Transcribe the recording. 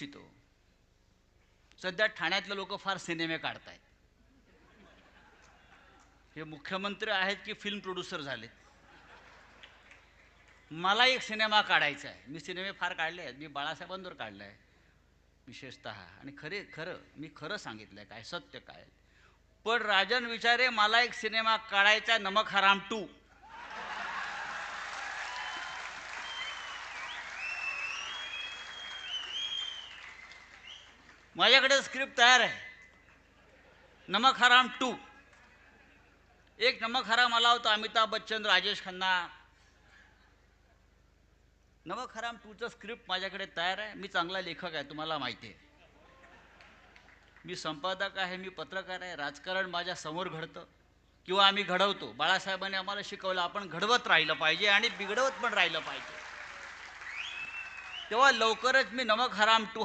इच्छितो. सध्या ठाण्यातले लोक फार सिनेमे काढतायत. हे मुख्यमंत्री आहेत की फिल्म प्रोड्युसर झालेत. मला एक सिनेमा काढायचा आहे. मी सिनेमे फार काढले आहेत. मी बाळासाहेबांवर काढला आहे विशेषतः, आणि मी खरं सांगितलंय काय सत्य काय. पण राजन विचारे मला एक सिनेमा काढायचा, नमक हराम 2. माझ्याकडे स्क्रिप्ट तयार आहे, नमक हराम 2. एक नमक हराम आला होता, अमिताभ बच्चन, राजेश खन्ना. नमक हराम 2चं स्क्रिप्ट माझ्याकडे तयार आहे. मी चांगला लेखक आहे, तुम्हाला माहिती आहे. मी संपादक आहे, मी पत्रकार आहे. राजकारण माझ्या समोर घडतं किंवा आम्ही घडवतो. बाळासाहेबांनी आम्हाला शिकवलं आपण घडवत राहिलं पाहिजे आणि बिघडवत पण राहिलं पाहिजे. तेव्हा लवकरच मी नमक हराम 2